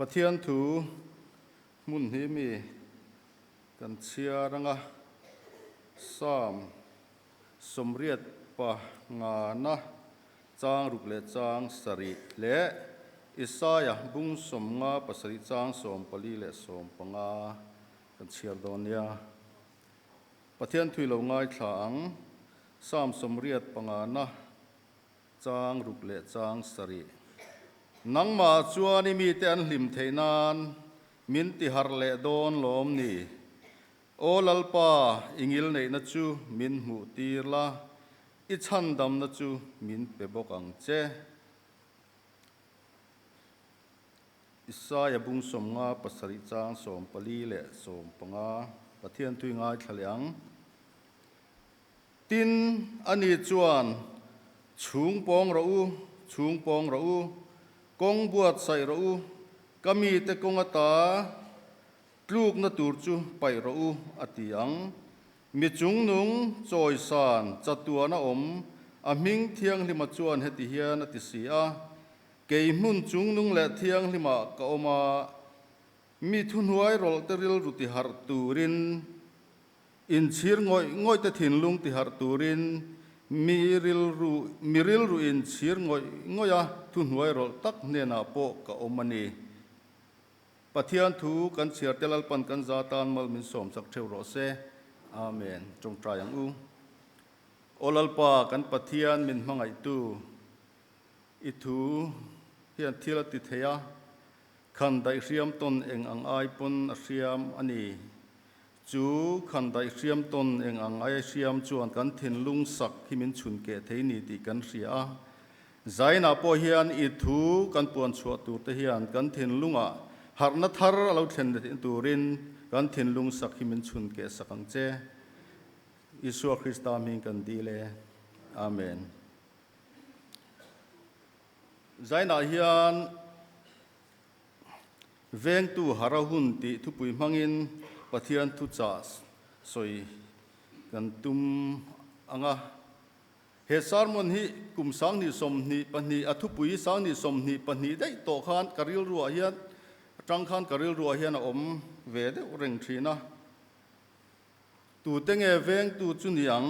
Pathian thu mun hi mi kan chia ranga sam somriat pa nga na chang ruk le chang sari le Isaya bung som nga pasari chang som pali le som panga kan chia don ya Pathian thui lo ngai thlang sam somriat panga na chang ruk le chang sari nang ma chuani mi te an hlim theinan min ti har le don lom ni olalpa ingil nei na chu min mu tir la I chan dam na chu min pe bok ang che Isaya bung som nga pasari chang som pali le som panga Pathian thui ngai thaliang tin ani chuan chung pong ro u kong buat sai ro u kami te kong ata tluk na tur chu pai ro u atiang mi chung nung choi san chatua na om a ming thiang lima chuan heti hian ati sia kei mun chung nung le thiang lima ka oma mi thun huai rol teril ruti har turin in chir ngoi te thin lung ti har turin miril ru in chir ngoya thun huai rol tak ne na po ka omani Pathian thu kan chiar telal pan kan zatan mal min som sak theu ro se amen trong trayang u olalpa kan Pathian min mangai tu I thu hian thila ti theya khan dai hriam ton eng ang ai pon a hriam ani chu khan dai hriam ton eng ang ai hriam chuan kan thin lung sak hi min chhun ke theini ti kan hria zaina po hian I thu kan puan chhuat tur te hian kan thin lunga harna thar alo thlen tin turin kan thin lung sak hi min chhun ke sakang che Isua Krista min kan dile amen zaina hian veng tu harahun ti thupui mangin Pathian thu cha soi kan tum anga he sarmon hi kum sang ni som ni pani athupui sang ni som ni pani dai to khan karil ruwa hian tang khan karil ruwa hian om ve de reng thina tu tenge veng tu chuniang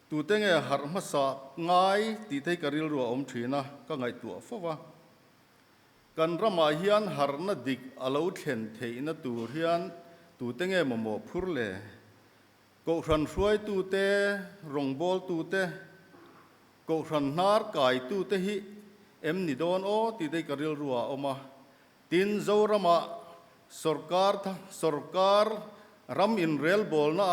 tu tenge har masa ngai ti thei karil ruwa om thina ka ngai tu fowa kan rama hian har na dik alo thlen theina tur hian tu tenge momo phurle ko hran hruai tu te rongbol tu te ko hran nar kai tu te hi em ni don o ti dei karil ruwa oma tin zorama sarkar ram in rel bol na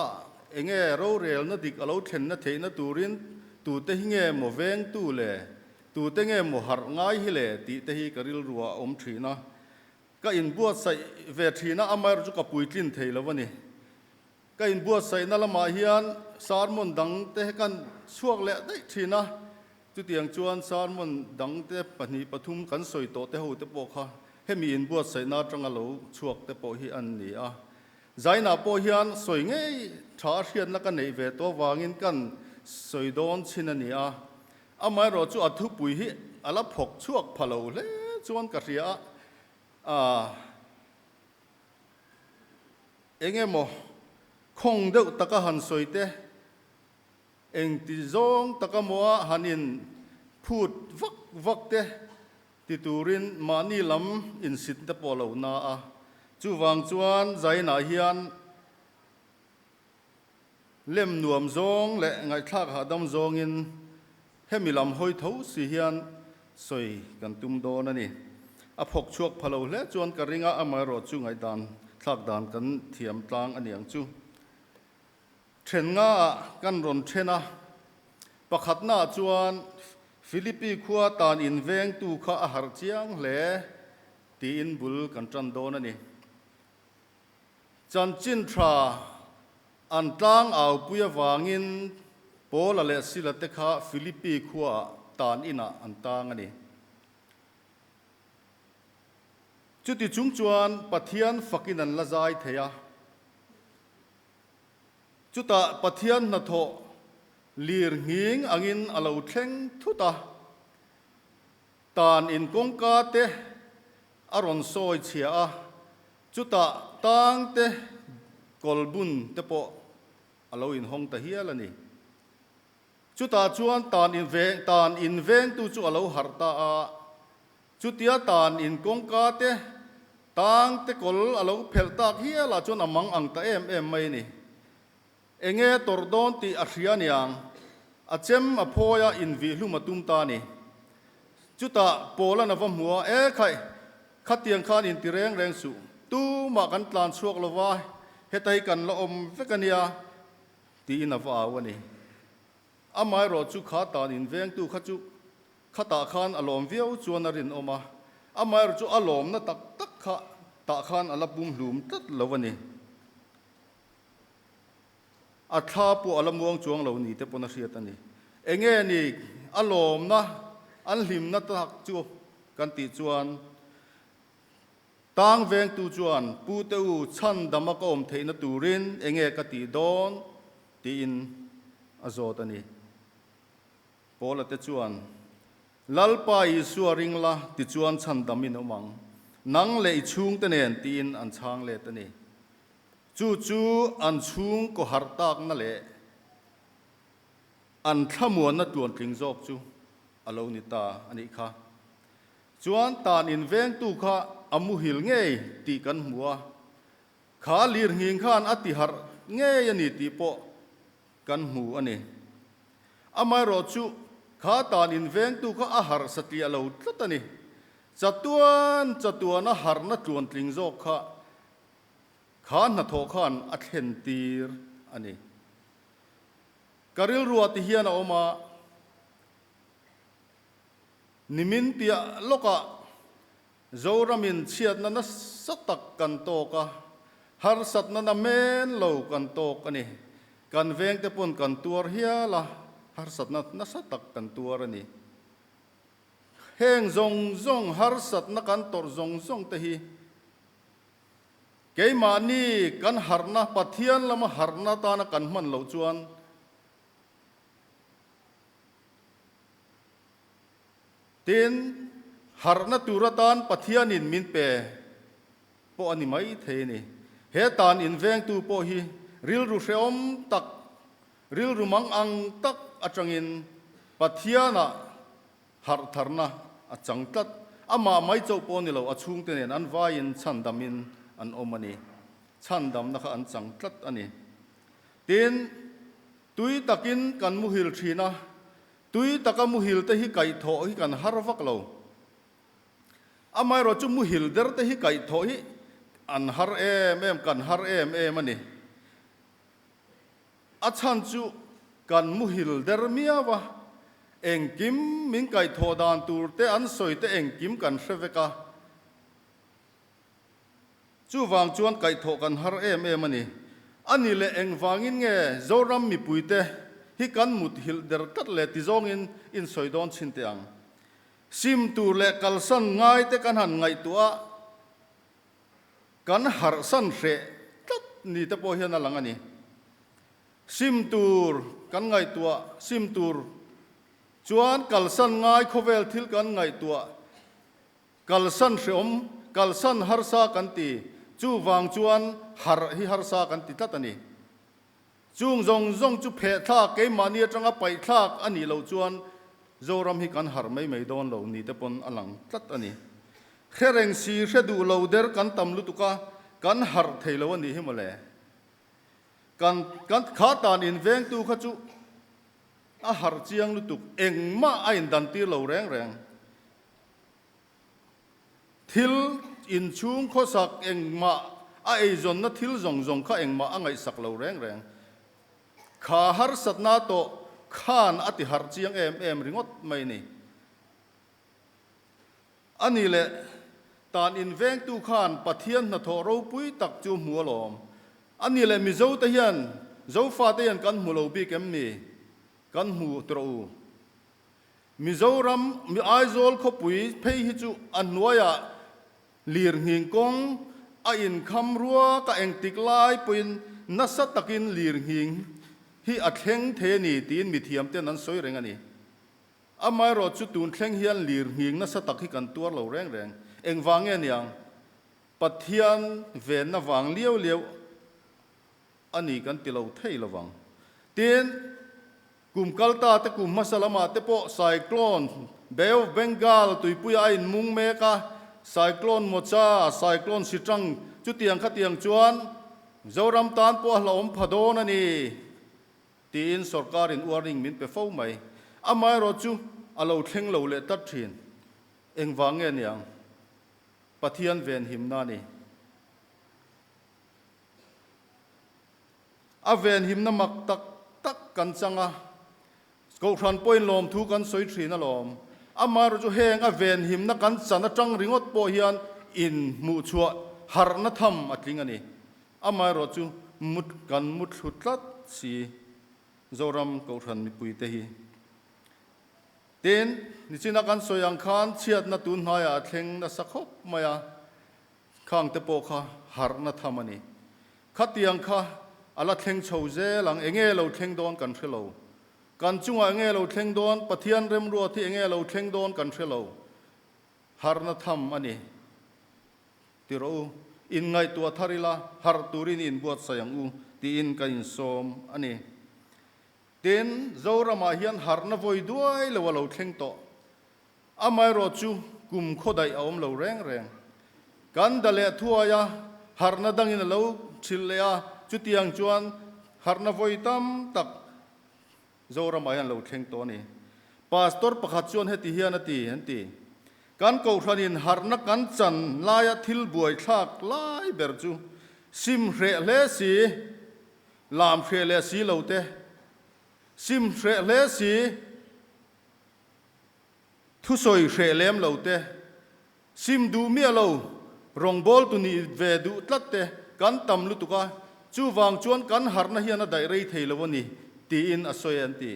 enge ro rel na dik alo thlen na theina turin tu te hinge mo veng tu le tu te nge mo har ngai hi le ti te hi karil ruwa om thina ka in buat sai ve thina amar chu ka puitlin theilawani ka in buat sai na lama hian sarmon dang te kan suak le dai thina chu tiang chuan sarmon dang te pani pathum kan soi to te ho te po kha hemi in buat sai na tanga lo chuak te po hi an ni a zaina po hian soi ngei tha hriat na ka nei ve to wangin kan soi don chin ani a amai ro chu athu pui hi ala phok chuak phalo le chuan ka ria engemo khong deuh taka han soite eng ti zong taka moa hanin phut vak te ti turin mani lam in sit te polo na a chu wang chuan zaina hian lem nuam zong le ngai thak hadam zong in hemilam hoi tho si hian soi kan tum don ani a phok chuak phalo le chuan ka ringa amai ro chu ngai dan thak dan kan thiam tlang aniang chu then nga kan ron thena pakhat na chuan Philippi khuwa tan in veng tu kha a har chiang hle ti in bul kan tran don ani chan chin thra an tlang au puya wangin pola le sila te kha Philippi khuwa tan ina an tang ani chuti chung chuan Pathian fakin an la zai theya chuta Pathian na tho lir nging angin alo thleng thuta tan in kongka te อารอนซอยเชียจุตะตั้งเตกอลบุนเตปออลาวินห้องตะเฮียละนี่จุตาจวนตานอินเวงตูจูอลาวหัรตาจุดเดียตานอินกงกาเตตั้งเตกอลอลาวเพลตากเฮียละจวนอมังอังตะเอ็มไม่นี่เองตอร์ดอนตีอาเซียนยังอาเจมอพอยาอินวิลุมาตุมตานี่จุตาโปลันนวมหัวใครขัดเตียงคานอินติเรงสูตูมากันตลานชวกละวายเฮตัยกันละอมเฟกันยาตีนาวาวันนี้อาไม่รอจุขาตาอินเวงตูขจุขาตาคานอารมณ์เวียวจวนนรินออกมาอาไม่รอจุอารมณ์นั่นตักขาตาคานอลบุมหลุมตัดละวันนี้อัฐาปูอลมวงจวงเหล่านี้เตปนเสียตันนี้เองนี่อารมณ์นะอันหิมนัดตักจูกันติจวนตั้งเวงตูจวนปูเตอูชันดามกอมเทนตูรินเองกติดอนตีนอโซตันนี้พอละเตจวนลัลปาอิสัวริงละติจวนชันดามินอมังนังเลชุงตะเนนตีนอันช้างเลตันนี้จูอันชุงก็หัรตากนั่นแหละอันขมวนนั่นตัวถึงจอกจูอโลนิตาอันนี้ค่ะจวนตานอินเวงตูค่ะอามุหิลเงยตีกันหัวขาลีร์หิงขานอติหารเงยยันนี่ตีโปกันหูอันนี้อาไม่รอจูขาตานอินเวงตูค่ะอาหารสติอโลตัดนี่จัตัวน่ะหารน่ะตัวถึงจอกค่ะขานนัทขานอัดเห็นตีร์อันนี้การิลรัวที่เฮียนออกมานิมินเตียโลกะโจรามินเชียดนั้นสตักกันโตกะฮาร์สัตนั้นเมนโลกันโตกันนี่กันเวงเตปนกันตัวเฮียละฮาร์สัตนั้นสตักกันตัวนี่เฮงจงฮาร์สัตนักกันตัวจงเตฮีเกยมานี่กันฮาร์นาปัทเทียนละมาฮาร์นาตานักกันมันเหลาจวนตินฮาร์นาตุรตานปัทเทียนินมินเปปออันนี้ไม่เทนี่เฮตานอินเวงตูปอฮีริลรูเชอมตักริลรูมังอังตักอาจังอินปัทเทียนะฮาร์ทาร์นาอาจังตัดอามาไม่เจ้าปอนี่เราอาชุงเตนอันวายินชันดามินอันอมันนี่ชันดำนักอันจังตัดอันนี้ตินตุยตักินกันมุฮิลทีนะตุยตะกมุฮิลเตหิไก่โถหิกันฮาร์ฟักเราอาไม่รอจุมุฮิลเดอร์เตหิไก่โถหิอันฮาร์เอ็มกันฮาร์เอ็มมันนี่อาชันจุกันมุฮิลเดอร์เมียวะเอ็งกิมมิงไก่โถดานตูเตอันสอยเตเอ็งกิมกันเซเวกาจูวางจวนไก่โถกันฮาร์เอ็มมันนี่อันนี้เลยเอ็งวางินเงโจรัมมีปุยเตฮิกันมุดฮิลเดอร์ตัดเลติจงอินสอยดอนชินเตียงซิมตูเลกัลสันง่ายแต่กันหันง่ายตัวกันหาร์สันเสตัดนี่แต่พอเห็นอะไรงั้นนี่ซิมตูร์กันง่ายตัวซิมตูร์จวนกัลสันง่ายโคเวลทิลกันง่ายตัวกัลสันเสมกัลสันฮาร์ซากันตีจูวางจวนฮาร์ฮิฮาร์ซากันตีตัดนี่จุงจงจุเพทากเกมานีจังไปทากอันนี้เราจวนโจรำฮิกันหาร์ไม่โดนเรานี่แต่ปนอลังตัดอันนี้แค่เร่งซีเสดูเราเดอร์กันตำลุตุกะกันหาร์เทลวันนี้ให้มาเลยกันขาตานอินเวงตูขจุอาหารเจียงลุตุกเอ็งมาไอ้ดันตีเราแรงทิลอินชุงข้อสักเอ็งมาไอ้จนนัทิลจงข้าเอ็งมาอ่างไอ้สักเราแรงข้าฮาร์สัตนาโตข้านอติฮาร์เจียงเอ็มริงอดไม่นี่อันนี้แหละตานอินเวงตูข้านปะเทียนนาโทเราปุยตักจูมัวหลอมอันนี้แหละมีเจ้าตะยันเจ้าฟ้าตะยันกันหัวเราบีเกมนี่กันหัวตรูมีเจ้ารำมีไอโซลขปุยเพยฮิจูอันวัยลีร์หิงกงอินคำรัวกะเอ็งติกลายปุยนัสตักินลีร์หิงฮิอัดเฮงเทนีตีนมีเทียมเต้นนั้นสวยเร่งอันนี้ amai ro chu tun thleng hian lir hing na satak hi kan tuar lo reng reng eng wange niang pathian ven na wang lieu lieu ani kan ti lo thei lawang tin kum kalta te kum masalama te po cyclone Bay of Bengal tuipuya in mung meka cyclone mocha cyclone sitrang chu tiang kha tiang chuan zoram tan po hlom phadon ani tin sarkarin warning min pe fo mai amai ro chu alo thleng lo le tat thin eng wange niang pathian ven himna ni a ven himna mak tak tak kan changa ko thran point lom thu kan soi thina lom amar chu heng a ven himna kan chana tang ringot po hian in mu chua har na tham atling ani amar ro chu mut kan mut thutlat si zoram ko thran mi pui te hi ten ni china kan soyang khan chiat na tun haya thleng na sakhop maya khang te po kha har na tham ani khatiang kha ala thleng chho je lang enge lo thleng don kan thelo kan chunga enge lo thleng don pathian rem ro thi enge lo thleng don kan thelo har na tham ani tiro in ngai tua tharila har turin in buat sayang u ti in ka in som ani ten zorama hian har na voi duai lo lo thleng to amai ro chu kum khodai awm lo reng reng kan dale thuaya har na dangin lo thil le a chu tiang chuan har na voi tam tak zoram ayan lo thleng to ni pastor pakhat chuan heti hian ati anti kan ko thranin har na kan chan laia thil buai thak lai ber chu sim hre le si lam hre le si lo te sim hre le si thu soi hre lem lo te sim du mi lo rong bol tu ni ve du tlat te kan tam lu tuka chu wang chuan kan har na hian a dai rei thei lo ni ti in asoi an ti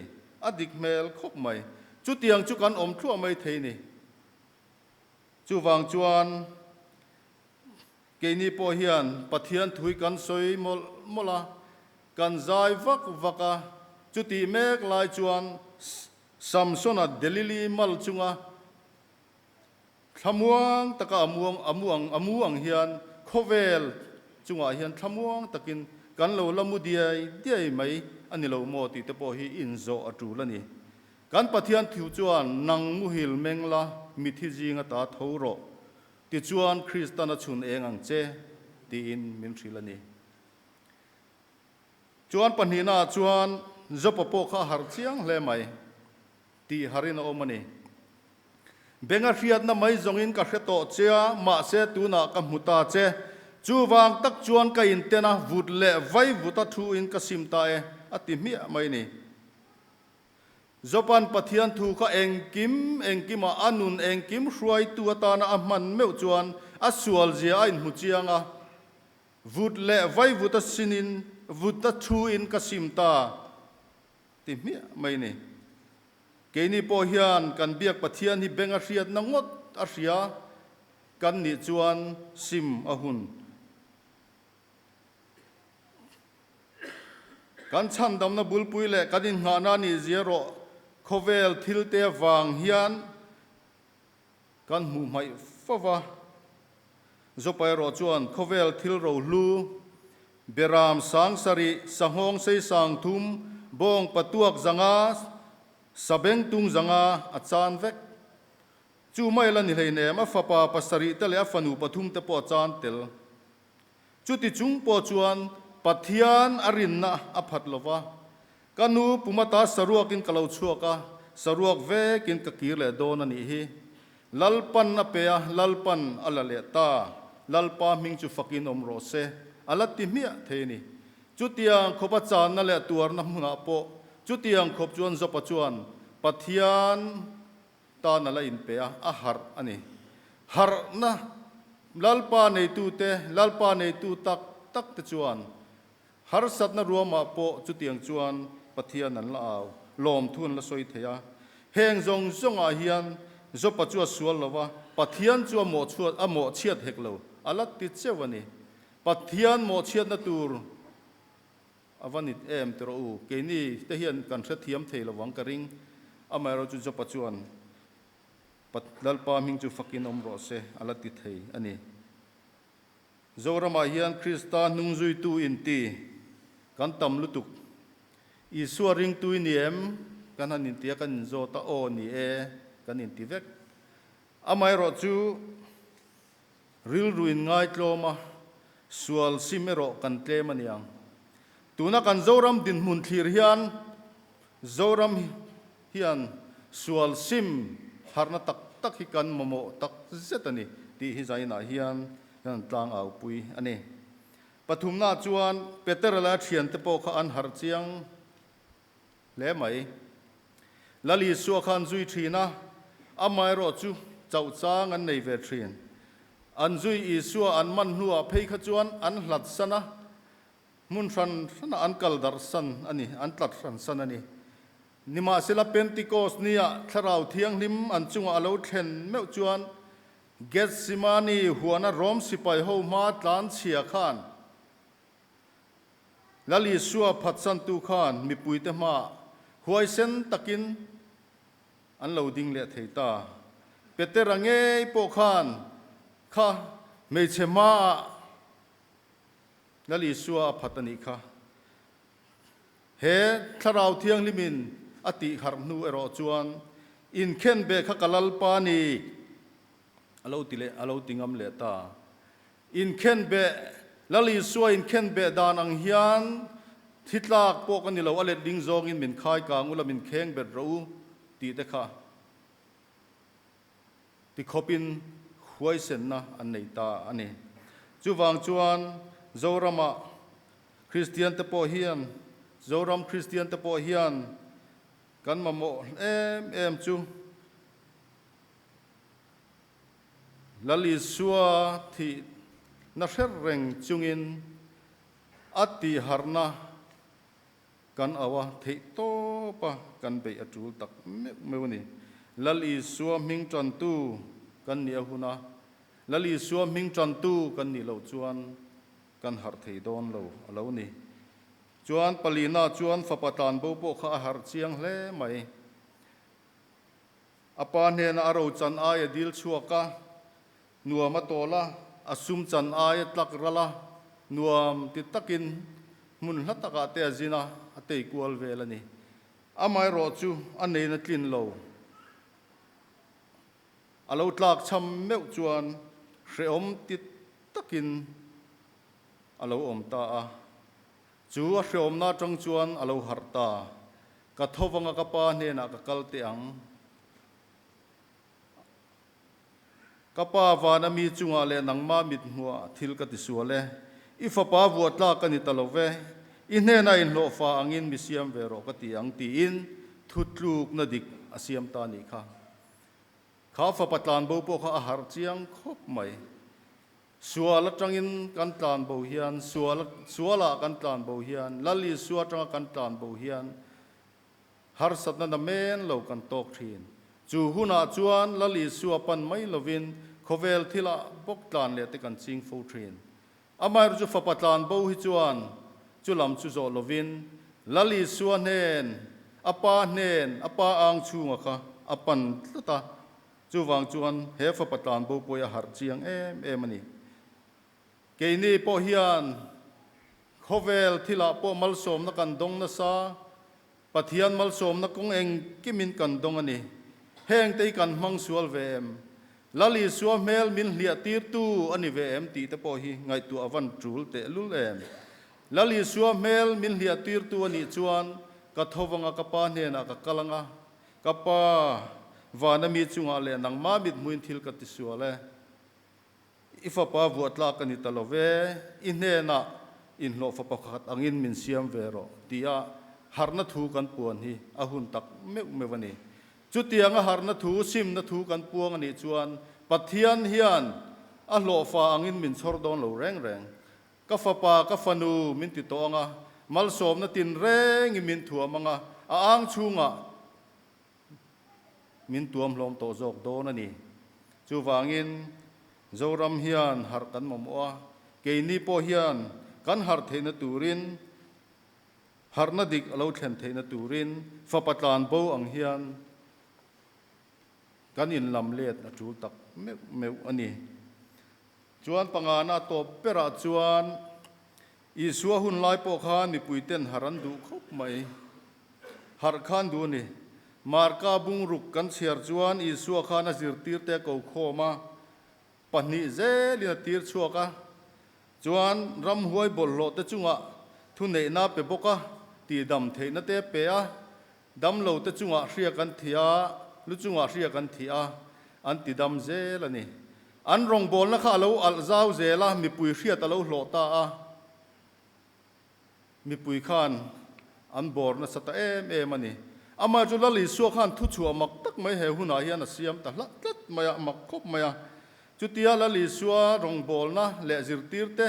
adik mel khop mai chu tiang chu kan om thua mai thei ni chu wang chuan ke ni po hian pathian thui kan soi mol mola kan zai vak vaka chu ti mek lai chuan samsona delili mal chunga thamuang taka amuang hian khovel chunga hian thamuang takin kan lo lamu diai mai ani lo mo ti te po hi in zo atu lani kan pathian thiu chuan nang mu hil mengla mi thi jinga ta thoro ti chuan kristana chun engang che ti in min thrilani chuan panhina chuan zopa po kha har chiang hle mai ti harina omani benga riat na mai zongin ka hreto chea ma se tu na ka muta che chu wang tak chuan ka in tena vut le vai vuta thu in ka simta e ati mi mai ni zopan pathian thu kha engkima anun engkim hruai tu ata na man meu chuan asual zia in hu chianga vut le vai vuta sinin vuta thu in ka simta ti mi mai ni keini po hian kan biak pathian hi benga hriat na ngot a hria kan ni chuan sim ahun kan chan dam na bulpui le kanin nga na ni zero khovel thil te wang hian kan mu mai fawa zopai ro chuan khovel thil ro lu beram sang sari sangong sei sang thum bong patuak zanga sabeng tung zanga achan vek chu mai la ni leine ma fapa pasari te le afanu pathum te po chan tel chu ti chung po chuan pathian arin na aphat lova kanu pumata saruakin kalau chuaka saruak vekin kakir le don ani hi lalpan na pe lalpan alale ta lalpa ming chu fakin omro se alati mia theini chu tiang khopa chan na le tuar na huna po chu tiang khop chuan zopa chuan pathian ta na la in pe a har ani har na lalpa nei tu te lalpa nei tu tak tak te chuan har sat na ruama po chu tiang chuan pathian an la aw lom thun la soi theya heng zong zonga hian zopa chu sual lova pathian chu mo chuat a mo chiat heklo alat ti chewani pathian mo chiat na tur avanit em tero u ke ni te hian kan thra thiam thei lawang ka ring amai ro chu jopa chuan pat lalpa ming chu fakin ro se alati thei ani zorama hian krista nungzui tu inti kan tam lutuk isua ring tu niem kan hanin tia kan zo ta o ni e kan in ti vek amai ro chu ril ruin ngai tloma sual simero kan tlemaniang tuna kan zoram din mun thlir hian zoram hian sual sim harna tak tak hi kan momo tak zetani ti hi zaina hian kan tlang au pui ani pathumna chuan peterala thian te po kha an har chiang le mai lali suwa khan zui thina amai ro chu chau chang an nei ve thin an zui I suwa an man hnuwa phei kha chuan an hlat sana mun ran an kal dar san ani an tlat ran san ani nima sela pentecost nia tharau thiang lim an chunga alo thlen meu chuan getsimani huana rom sipai ho ma tlan chia khan lali suwa phatsan tu khan mi puite ma huai sen takin an lo ding le theita peterange po khan kha mei chema lali suwa phatani kha he tharau thiang limin ati harnu ero chuan in khen be kha kalal pani alo tile alo tingam le ta in khen be lali suwa in khen be dan ang hian thitlak po kan ni lo ale ding zong in min khai ka ngula min kheng be ro ti te kha ti khopin huai sen na an nei ta ani chuwang chuan zorama christian te po hian zoram christian te po hian kan mamo em chu lali suwa thi na hrer reng chungin ati harna kan awa thei to pa kan be atul tak mewni lali suwa ming tran tu kan ni huna lali suwa ming tran tu kan ni lo chuan kan har thei don lo alo ni chuan palina chuan fapatan bo po kha har chiang hle mai apa ne na aro chan ai dil chuaka nuama tola asum chan ai tlak rala nuam ti takin mun hlataka te azina atei kual velani amai ro chu anei na tlin lo alo tlak cham meu chuan hreom ti takin alo om ta a chu a hreom na tang chuan alo harta ka thowanga ka pa ne na ka kalte ang kapa vana mi chunga le nangma mit hnuwa thil ka ti suale ifa pa vuatla ka ni talove inhe na in lo fa angin misiam vero ka ti ang ti in thutluk na dik asiam ta ni kha kha fa patlan bo po kha har chiang khop mai suala tangin kan tlan bo hian suala kan tlan bo hian lali suwa tanga kan tlan bo hian har satna na men lo kan tok thin chu huna chuan lali suwa pan mai lovin khovel thila bok tlan le te kan ching fo thin amai ru fa patlan bo hi chuan chulam chu zo lovin lali suwa nen apa ang chunga kha apan tlata chuwang chuan he fa patlan bo poya har chiang em ani keini po hian khovel thila po malsom na kan dong na sa pathian malsom na kong eng kimin kan dong ani heng te kan mang sual vem lali suwa mel min hlia tir tu ani vem ti te po hi ngai tu avan trul te lulem lali suwa mel min hlia tir tu ani chuan ka thowanga ka pa ne na ka kalanga ka pa vana mi chunga le nang ma mit muin thil ka ti suale ifa pa vuatla ka ni talove inhe na in lo fa pakhat angin min siam vero tia harna thu kan puan hi ahun tak mewani chutianga harna thu sim na thu kan puang ani chuan pathian hian a lo fa angin min chhor don lo reng ka fa pa ka fanu min ti tonga mal som na tin reng min thuamanga a ang chunga min tuam hlom to jok don ani chuwangin zoram hian har kan momoa keini po hian kan har theina turin harna dik alo thlen theina turin fa patlan bo ang hian กันอินลำเลียดจูตักเมวอันนี้จวนปังอาณาตัวเปราจวนอีสัวหุ่นลายปกามีปุยเต้นหารันดูครบไหมหาขันดูนี่มาร์กาบุงรุกกันเชียร์จวนอีสัวขานาจิรตีร์เตะกูโคมาปันนี้เจลินตีร์ชัวกะจวนรำหวยบอลโลเตจุงะทุนเนน่าเปบกะตีดำเทนเตเปียดำโลเตจุงะเรียกันเทียลุจุงะเรียกันเทียอันตีดำเจละนี่อันรองบอลนะข้าเราอัลซาวเจละมีปุยเรียตะเราโลตามีปุยขานอันบอลนะสตามันนี่อามาจุลลิสัวขานทุชัวมักตักไม่เหหุนายนะเสียมตะลัดมามักคบมาจุดที่ลลิสัวรองบอลนะเลจิรตีร์เต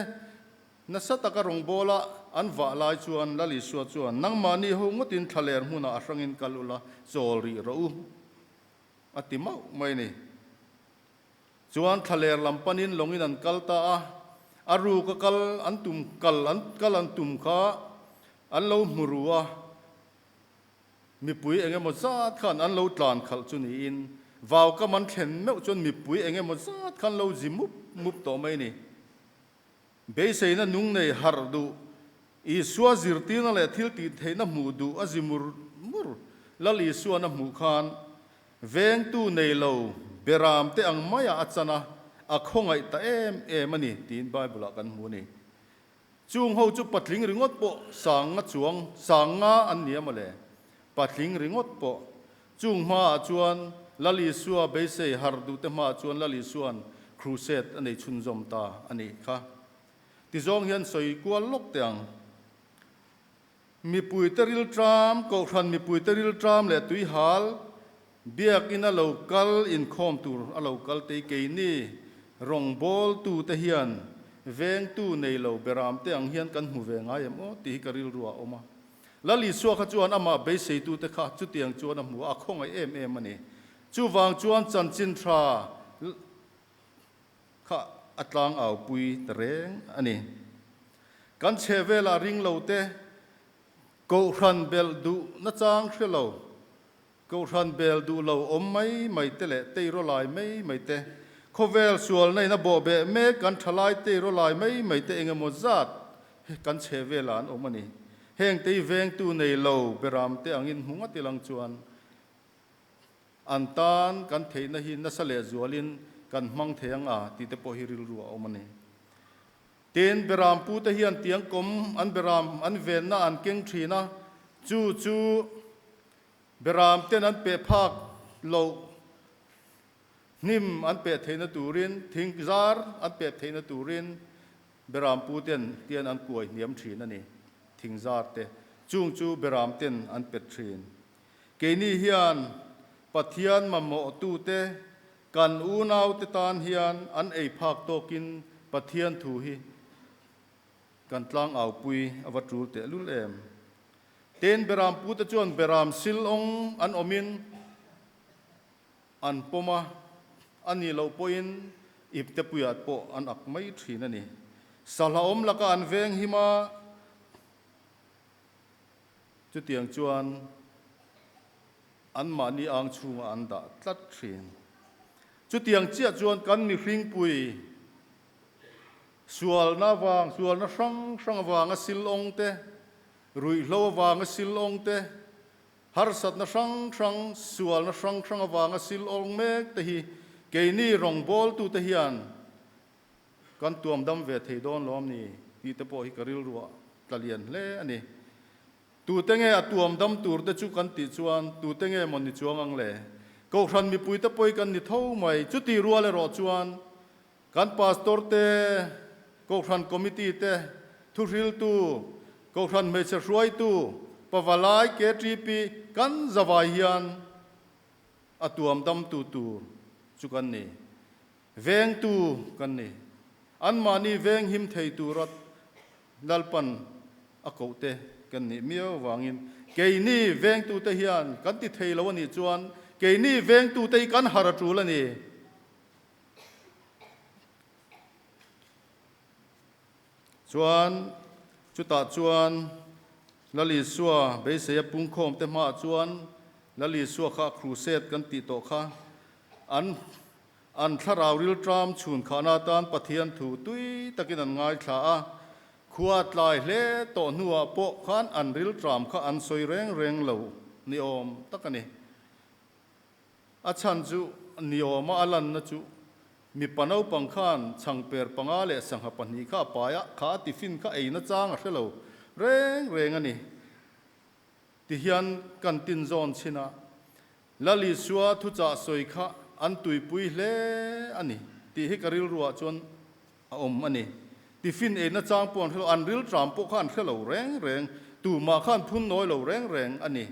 นัสตะกรองบอลอันว่าลายชวนลลิสัวชวนนังมานี่หงตินทะเลหุนอาสังอินกัลุละโจรีรูอติมาไม่นี่จวนทะเลลำปนินลงอินันกัลตาอารูกกัลอันตุมกัลอันตุมข้าอันเรามรัวมีปุ๋ยเองหมดซาดขันอันเราตลานขัลจุนีอินวาวก็มันเห็นแม้จนมีปุ๋ยเองหมดซาดขันเราจิมุบต่อไม่นี่เบสนั้นนุ่งในฮาร์ดูอีสัวจิรตีนั่นแหละทิลตีเทนมูดูอาจิมุรแล้วอีสัวนั้นมูขานเวงตูในเราเบรามเตอังมายาอัจนะอักฮงไอตามันนี่ตีนไบเบิลกันมูนี่จุงเขาจุปัดลิงริงอดปะสังงัดจวงสังงาอันเนี้ยมาเลยปัดลิงริงอดปะจุงมาจวนลลิสัวเบสเซฮาร์ดูเตมาจวนลลิสัวครูเซตอันนี้ชุนจอมตาอันนี้ค่ะที่จงเห็นสวยกวนลกเตียงมีปุยเตริลทรามก็ทันมีปุยเตริลทรามและตุยฮัลเบียกอินอโลกัลอินคอมตูอโลกัลเตเกนี่รองบอลตูเตเฮียนเวงตูในโลเบรามเตอังเฮียนกันหูเวงไงมอตีกริลรัวออกมาแล้วลิสัวขจวนอามาเบสเซตูเตข้าจุดเตียงจวนหัวอักคงไอมันนี่จูวางจวนจันจินทราข้าอัตลางเอาปุยตะเรงอันนี้กันเชเวลาริงโลเตกูรันเบลดูนัจางเชลโลกูรันเบลดูเราอมไม่เตะเตะรลายไม่เตะเขาเวลส่วนในนับบ่เบเมกันทลายเตะรลายไม่เตะเองหมดจัดกันเชเวลานอมนี่เฮงเตะเวงตูในเราเบรามเตะอังอินหัวติลังจวนอันตานกันเทนหินนัสเลจวลินกันมังเทียงติเตปอฮิริลรัวอมนี่เตียนเบรามปูเตเฮียนเตียงกลมอันเบรามอันเวนน่าอันเก่งทีนะจูเบรามเต้นอันเปะภาคโลนิมอันเปะเทนตูรินทิงซาร์อันเปะเทนตูรินเบรามปูเต้นเตียนอันกวยเนียมทีนั่นนี่ทิงซาร์เตจูเบรามเต้นอันเปะทีนเกนี่เฮียนปัทยานมาโมตูเตกันอูนาวเตตานเฮียนอันไอภาคโตกินปัทยานทูฮีกันตลางเอาปุยอวัตรูเตลุลเอมเต้นเบรามปูตะจวนเบรามซิลองอันอมินอันปมาอันนี้เราปอินอิบเตปุยัดปอันอักไม่ทีนั่นนี่สลาอมละกันเวงหิมาจุดเตียงจวนอันมานีอังชูอันดาตัดทีนจุดเตียงเจียจวนกันมีฟิงปุยส่วนน้าวางส่วนน้าช่างวางสิลองเตรุยโลวางสิลองเตฮาร์สัตน้าช่างส่วนน้าช่างวางสิลองเมกเตฮีเกนี่รองบอลตูเตฮียนกันตัวมดำเวทเฮดอนล้อมนี่ที่เตปอฮิกริลรัวตะเลียนเล่อันนี้ตูเตงเอตัวมดำตูร์เตจุกันติจวนตูเตงเอมันนิจวงอังเล่ก็ครันมีปุยเตปอยกันนิเท่าไม่จุดที่รัวเลยรอจวนกันพาสตอร์เตก็ครันคอมมิตี้เตทุริลตูก็ครันเมเชรวยตูปวลายเกตรีปีกันจาวายันอตัวมดำตูจุกันนี่เวงตูกันนี่อันมานี่เวงหิมเทยตูรัดดัลปันอโกเตกันนี่มีวางินเกยนี่เวงตูเตฮียนกันติเทยลวันนี่จวนเกยนี่เวงตูเตยกันฮาร์จูละนี่จวนจุตาจวนลลิสัวเบสเซียปุงคมเตมาจวนลลิสัวข้าครูเซตกันติโตข้า an tharau ril tram chun khana tan pathian thu tui takin an ngai thla a khuat lai hle to nuwa po khan an ril tram kha an soi reng lo ni om takani achan chu ni oma alan na chu mi panau pangkhan changper pangale sangha pani kha paya kha tifin kha eina chang a hrelo reng ani ti hian kan tin zon china lali suwa thu cha soi kha an tui pui hle ani ti hi karil ruwa chon a om ani tifin eina chang pon hrelo an ril tram po khan hrelo reng tu ma khan thun noi lo reng ani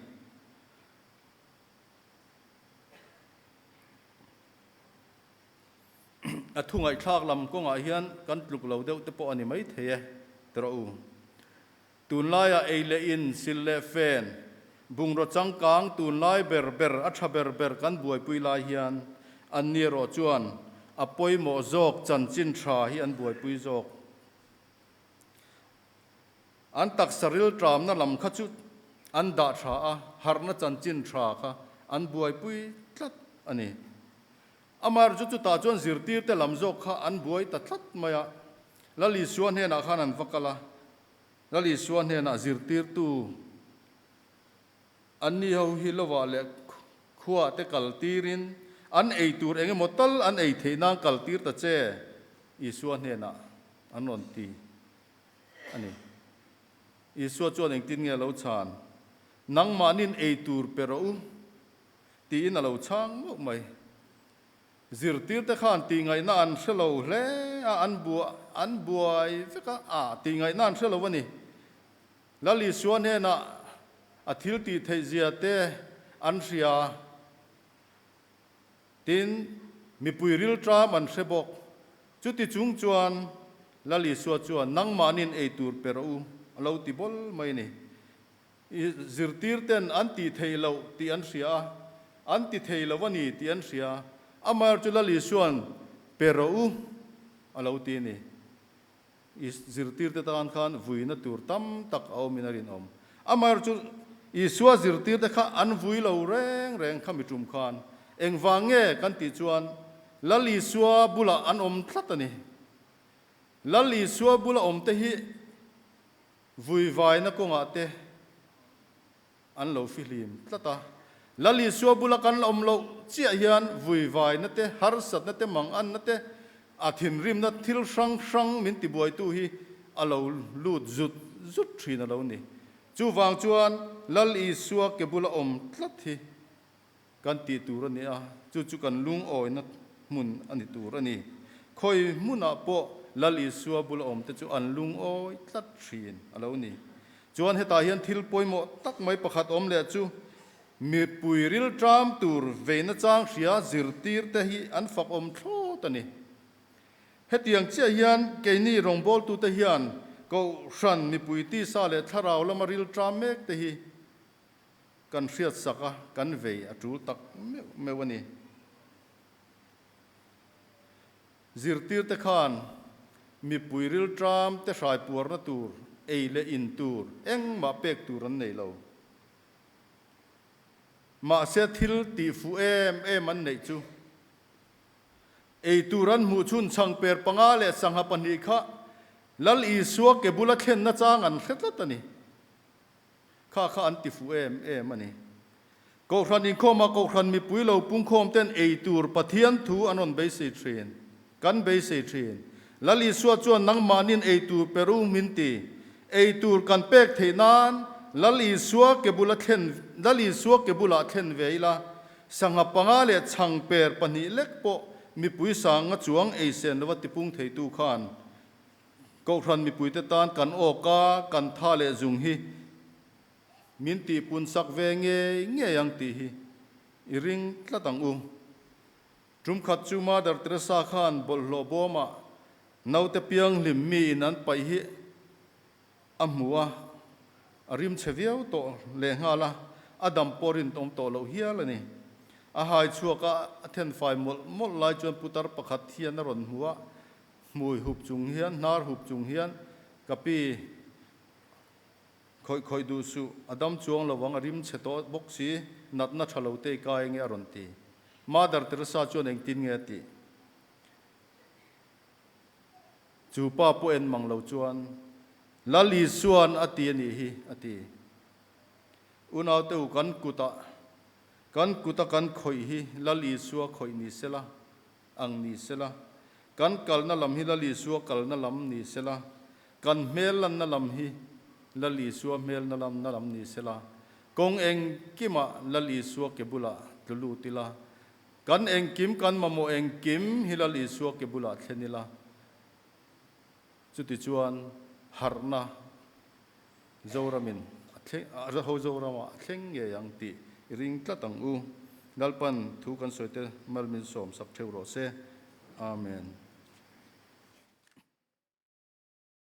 a thungai thak lam ko nga hian kan tluk lo deuh te po ani mai theye tro u tun lai a eile in sil le fen bung ro chang kang tun lai ber a tha ber kan buai pui lai hian an ni ro chuan a poi mo zok chan chin tha hi an buai pui zok an tak saril tram na lam kha chu an da tha a har na chan chin tha kha an buai pui tlat ani amar chu ta chon zirtir te lam zok kha an buai ta thlat maya lali suan he na khan an vakala lali suan he na zirtir tu an ni ho hi lowa le khuwa te kaltirin an ei tur enge motal an ei theina kaltir ta che i suan he na anon ti ani i suan chuan eng tin nge lo chan nang manin ei tur pero ti in alo chang mai zirtir te khan ti ngai na an hrelo hle an buai feka ti ngai na an hrelo wani lali suan he na a thil ti thei zia te an ria tin mi pui ril tram an hrebok chuti chung chuan lali suan chuan nang manin ei tur pero alo ti bol mai ni zirtir ten an ti thei lo ti an ria an ti thei lo wani ti an ria amar chu lali suan pero alo ti ni zirtir te tan khan vuina tur tam tak au minarin om amar chu i suwa zirtir te kha an vui lo reng kha mi tum khan eng wange kan ti chuan lali suwa bula an om thlat ani lali suwa bula om te hi vui vai na ko nga te an lo filim tlata lali suwa bula kan om lo chia hian vui vai na te har sat na te mang an na te a thin rim na thil sang min ti buai tu hi alo lut zut thina lo ni chu wang chuan lali suwa ke bula om tlat hi kan ti tur ani a chu kan lung oi na mun ani tur ani khoi muna po lali suwa bula om te chu an lung oi tlat thin alo ni chuan heta hian thil poimo tak mai pakhat om le chu mi pui ril tram tur veina chang ria zirtir te hi an fak om tho tani hetiang chia hian keini rongbol tu te hian ko ran mi pui ti sa le tharau lama ril tram mek te hi kan riat saka kan vei atul tak mewani zirtir te khan mi pui ril tram te hrai puar na tur eile in tur eng ma pek tur an nei lo ma se thil ti fu em an nei chu ei turan mu chun chang per panga le sangha pani kha lal i suwa ke bula thlen na chang an hretlat ani kha an ti fu em ani ko ran in khoma ko ran mi pui lo pung khom ten ei tur pathian thu anon be se train kan be se train lal i suwa chuan nang manin ei tur peru minti ei tur kan pek theinan lali suwa ke bula thlen veila sanga panga le chang per pani lek po mi pui sang nga chuang ei sen lo ti pung thei tu khan ko ran mi pui te tan kan oka kan tha le zung hi min ti pun sak ve nge yang ti hi iring tlatang trum khat chu ma dar Teresa khan bol lo boma naute piang lim mi nan pai hi amua arim cheviau to le ngala adam porin tom to lo hial ani a hai chuaka athen fai mol lai chon putar pakhat hian ron huwa mui hup chung hian nar hup chung hian kapi khoi du su adam chuang lawang arim cheto boxi natna thalo te kai nge ron ti Mother Teresa chuan eng tin nge ti chu pa po en mang lo chuan lali suan ati ani hi ati unaw te kan kuta kan khoi hi lali suwa khoi ni sela ang ni sela kan kalna lam hi lali suwa kalna lam ni sela kan mel lan na lam hi lali suwa mel na lam ni sela kong eng kima lali suwa ke bula tulu tila kan eng kim kan mamo eng kim hi lali suwa ke bula thenila chuti chuan harna zoramin ho zorama thleng nge yang ti ring tlatang u galpan thu kan soite malmin som sak theu ro se amen